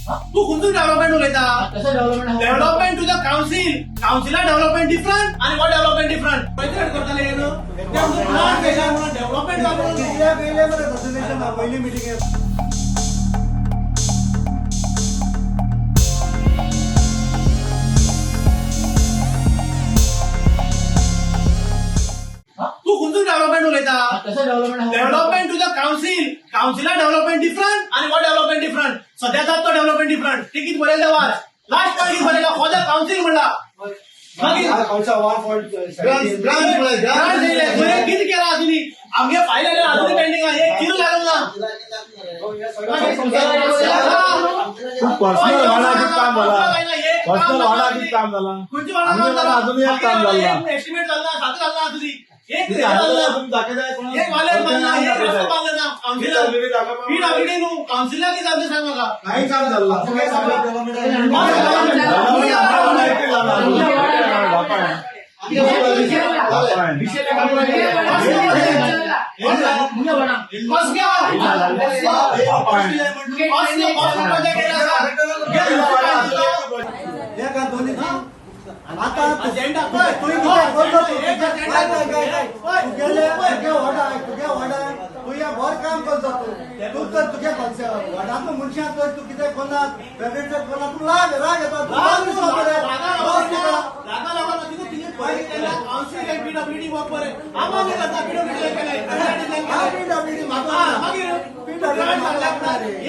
तू खंयचो डेव्हलपमेंट उलयता? कसं development? Development to the council. काउन्सिला डेव्हलपमेंट डिफरंट आणि व्हॉट डेव्हलपमेंट डिफरंट. पयलीं करताले हे न्हू. ते आमचो प्लॅन केला म्हणून डेव्हलपमेंट जालो. पहिली मीटिंग तू खंयचो डेव्हलपमेंट उलयता? कसं development? Development to the council. काउन्सिला डेव्हलपमेंट डिफरंट आणि व्हॉट डेव्हलपमेंट डिफरंट. सध्याचा तो डेव्हलपमेंट डिफरंट. ते किती बरयलें वार लास्ट पॉईंट किती बरयला फॉर द काउन्सिल म्हणला. मागीर ग्रांट दिले. तुवें कितें केलां आजुनी? आमगे फायल आजुनी पेंडिंग आहा. एक किलो लागल ना. पर्सनल वाडाकीत काम झाला. पर्सनल वाडाकीत काम झाला. खंयची आमगे वाडा अजूनही एक काम झाला. एस्टिमेट झाला सात झाला आजुनी. एक तुम्ही झाला. तुम्ही दाखवताय कोणाला? एक वालेर बांधला एक रस्तो बांधला ना. काउन्सिलर already दाखवला. पीडब्ल्यूडी न्हू. काउन्सिलर कितें जालें सांग म्हाका. काही काम झालं. आता तुझ्या वर काम करतो तू तर तुझ्या वडातलं मनशां तर तू कितें कोणा फेवरेट कोणा तू राग राग येतो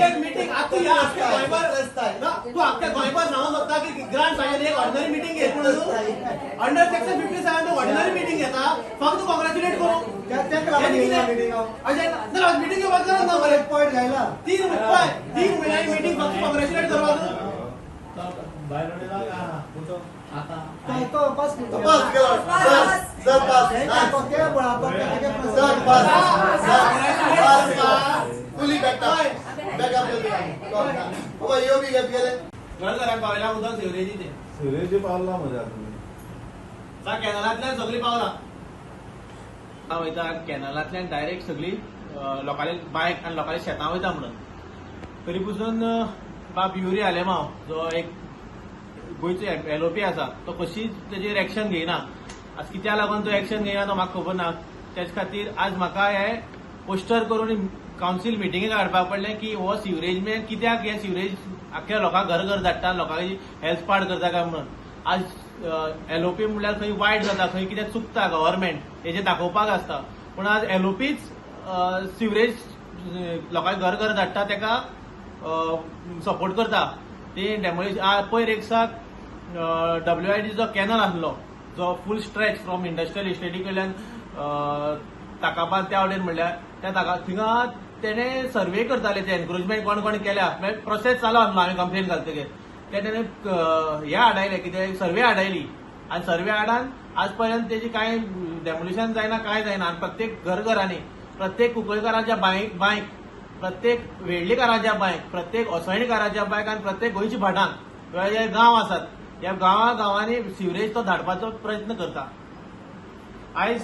एक मीटिंग आता या तू अख्ख्या गोंयभर सांगूंक शकता की ग्रांट फायनल एक ऑर्डिनरी मीटिंग घेत म्हणून अंडर सेक्शन 57 ऑर्डिनरी मीटिंग घेता. फक्त कॉंग्रॅच्युलेट करू मीटिंग घेवपाक गरज ना मरे. पॉईंट घ्यायला 3 महिन्यांनी मीटिंग फक्त कॉंग्रॅच्युलेट करपाक. तो पास घरात पावला उदक सेवरेजी ते सुरेश पावला मजा तुम्ही. कॅनलांतल्यान सगळी पावला. वयता कॅनलांतल्यान डायरेक्ट सगळी लोकांनी बायक आनी लोकांनी शेतां वयता म्हणून. तरी पसून बाब युरी आलेमाव जो एक गोंयचो एलओपी आसा तो कशीच तेजेर एक्शन घेयना. आज कित्याक लागून तो एक्शन घेयना तो म्हाका खबर ना. तेच खातीर आज म्हाका हे पोस्टर करून काउन्सिल मिटिंगेक हाडपाक पडलें की हो सिवरेज मॅन कित्याक हे सिवरेज आख्या लोकांक घर घर धाडटा लोकांची हेल्थ पाड करता काय म्हणून. आज एलओपी म्हणल्यार खंय वायट जाता खंय कितें चुकता गव्हर्मेंट हेजें दाखोवपाक आसता. पूण आज एलओपीच सिवरेज लोकांक घर घर धाडटा तेका सपोर्ट करता. ते डेमोलिशन पयर एक साक WID जो कॅनल आसलो जो फूल स्ट्रेच फ्रॉम इंडस्ट्रियल इस्टेटी कडल्यान ताकाबाद त्या वटेन म्हणल्यार त्या थिंगा तेणे सर्वे करताले ते एनक्रोचमेंट कोण कोण केल्या प्रोसेस चालू आसलो. हांवें कंप्लेन घालतकीर तेणे हे हाडयले कितें सर्वे हाडयली आनी सर्वे हाडान आज पर्यंत तेजी कांय डेमोलिशन जायना कांय जायना. आनी प्रत्येक घरघरांनी प्रत्येक कुंकळकाराच्या बांयक प्रत्येक वेळ्ळीकाराच्या बांयक प्रत्येक ओसळणीकाराच्या बांयक आनी प्रत्येक गोंयच्या भाटांक जे गांव आसात ह्या गांवांनी सिवरेज तो धाडपाचो प्रयत्न करता. आयज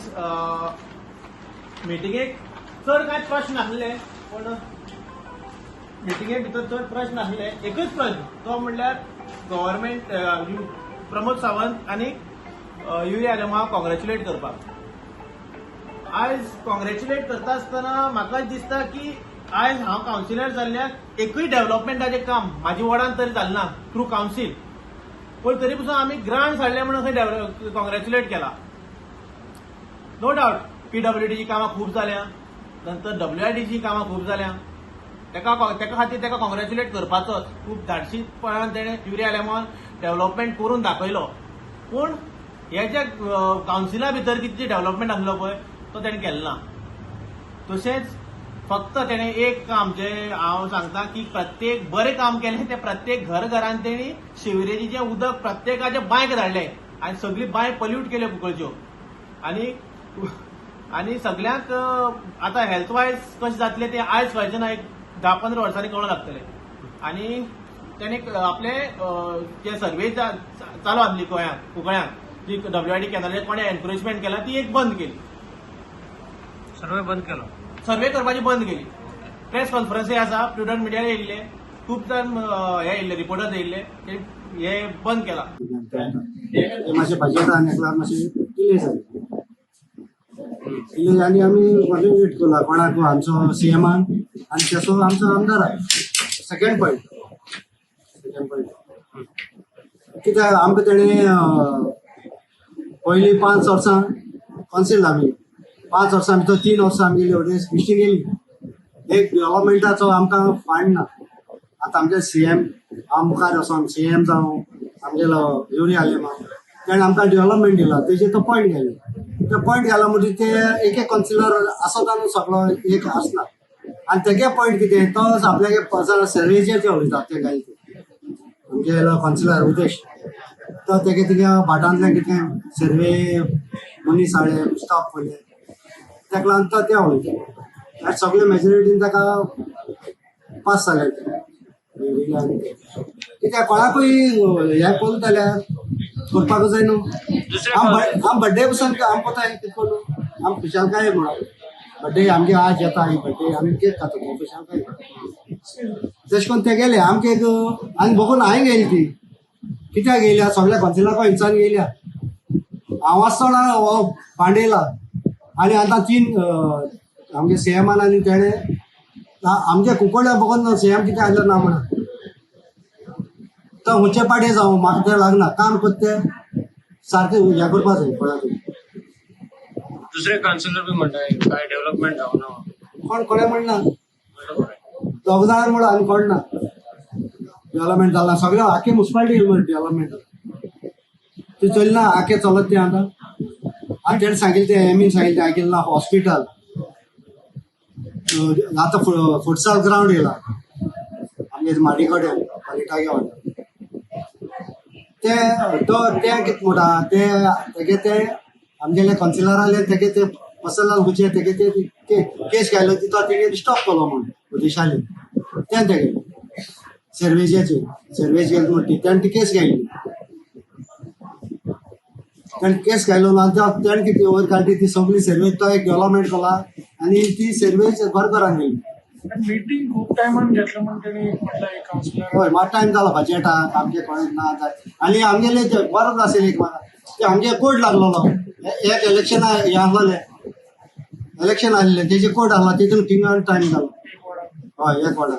मिटिंगेक चड कांय प्रश्न आसले पूण मिटिंगे भितर चड प्रश्न आसले. एकच प्रश्न तो म्हणल्यार गव्हर्मेंट प्रमोद सावंत आनी युरी आलेमाव कॉंग्रॅच्युलेट करपाक. आयज कॉंग्रॅच्युलेट करता आसतना म्हाका दिसता की आयज हांव कावन्सिलर जाल्ल्याक एकूय डेव्हलपमेंटाचें काम म्हाज्या वॉर्डान तरी जालें ना थ्रू कावन्सील. पूण तरी पसून आमी ग्रांट हाडले म्हणून खंय कॉंग्रॅच्युलेट केला. नो डावट PWDची कामां खूब जाल्या नंतर WIDची कामां खूब जाल्या. तेका खातीर तेका कॉंग्रॅच्युलेट करपाचोच. खूब धाडशीपणान तेणें युरी आलेमावन डेव्हलपमेंट करून दाखयलो. पूण हे जे कावन्सिला भितर कितें डेव्हलपमेंट आसलो पळय तो तेणें केलो ना. तशेंच फक्त तेणें एक काम जे हांव सांगता की प्रत्येक बरें काम केलें तें प्रत्येक घरांत तेणी शिवरेजीचें उदक प्रत्येकाचे बांयक धाडलें आनी सगळी बांय पल्यूट केल्यो कुंकळच्यो. आनी सगळ्यांक आतां हेल्थ वायज कशें जातलें तें आयज व्हायचें ना. एक 10-15 वर्सांनी कळून लागतलें. आनी तेणी आपले जे सर्वे चालू आसली गोंयांत कुंकळ्यांत जी WID कॅनलाचेर कोणें एनकरेजमेंट केला ती एक बंद केली. सर्वे करपाची बंद केली. प्रेस कॉन्फरन्सूय आसा प्रुडंट मिडियार येयल्ले खूप टाइम हे येयल्ले रिपोर्टात येयल्ले की हे बंद केला. मातशे बजेटान एकला मातशे डिले जाले. डिले आनी आमी मातशें वेट केला कोणाक आमचो सीएमान आनी तेसो आमचो आमदार सेकंड पॉयंट कित्याक आमकां तेणें पयलीं 5 वर्सां कौन्सिल आमी 5 वर्सां भितर 3 वर्सां आमगेली ऑडियन्स बिश्टी गेली. एक डेव्हलपमेंटाचो आमकां फांड ना. आतां आमचे सीएम हांव मुखार वचोन सीएम जावं आमगेलो युरी आलेमा तेणें आमकां डेव्हलपमेंट दिला तेजेर तो पॉयंट गेले. ते पॉयंट गेला म्हणजे ते एक कावन्सिलर आसत आनी सगळो एक आसना आनी तेगे पॉयंट कितें तो आपल्यागे पर्सनल सर्वेचेर उलयता ते गाय आमगेलो कावन्सिलर उदेश तो तेगे तिगे भाटांतलें कितें सर्वे मनीस हाडले स्टाफ पयले तेका लागून तो ते उलयता आनी सगळे मेजॉरिटीन ताका पास जाले कित्याक कोणाकूय हें पळोवन जाल्यार करपाक जाय न्हू. आम बड्डे पसून आम कोताय कितें करून आम खुशालकाय म्हणून बड्डे आमगे आज येता ही बड्डे आमी केक खाता खुशालकाय तशें करून ते गेले आमगे एक आनी बघून हांवें गेली ती कित्याक गेल्या सगळ्या कावन्सिलरांक हिंचान गेल्या. हांव आसतना हो भांडयला आनी आतां 3 आमगे सीएमान आनी तेणें आमगे कुंकळ्या बघून सीएम कितें आयलो ना म्हणून तो हुंचे पाडे जावं म्हाका ते लागना काम करता ते सारकें हें करपा जाय कोणाकूय. दुसरे काउन्सिलर बी म्हणटाय काय डेव्हलपमेंट जावना कोण कोणें म्हणना दोग जाणां म्हणून आनी कोण ना डेव्हलपमेंट जालां सगळें आख्खे म्युन्सिपालिटी गेले डेव्हलपमेंट ते चलना आख्खे चलत तें आतां आनी तेणें सांगिल्लें तें एमीन सांगिल्लें तें आयकिल्लें ना हॉस्पिटल आतां फुटसाल ग्रावंड येयला आमगे माडी कडेन पालिटागे वाटेर तें कितें म्हणटा तेगे ते आमगेले कावन्सिलर आले तेगे ते मसलान गुचे तेगे ते केस घायलो तो तेगे स्टॉप केलो म्हणून उदेशाले तें तेगे सर्वेचेर सर्वेच गेले म्हणटी तेणें ती केस घायली तेणें केस घायलो ना तेणें कितें ओवर काडली ती सगळी सर्वे तो एक डेव्हलपमेंट केला आनी ती सर्वेच बरें करून गेली. मीटिंग खूप टायमान घेतलं म्हणून त्यांनी म्हटलं एक काउन्सिलर हय मात टायम जालो बजेटाक आमगे कोणें ना जाय आनी आमगेले ते बरो आसले एक म्हाका ते आमगे कोड लागलोलो एक इलेक्शन हे आहलोले इलेक्शन आहलें तेजे कोड आहलो तितून थिंगा टायम जालो हय एक वडा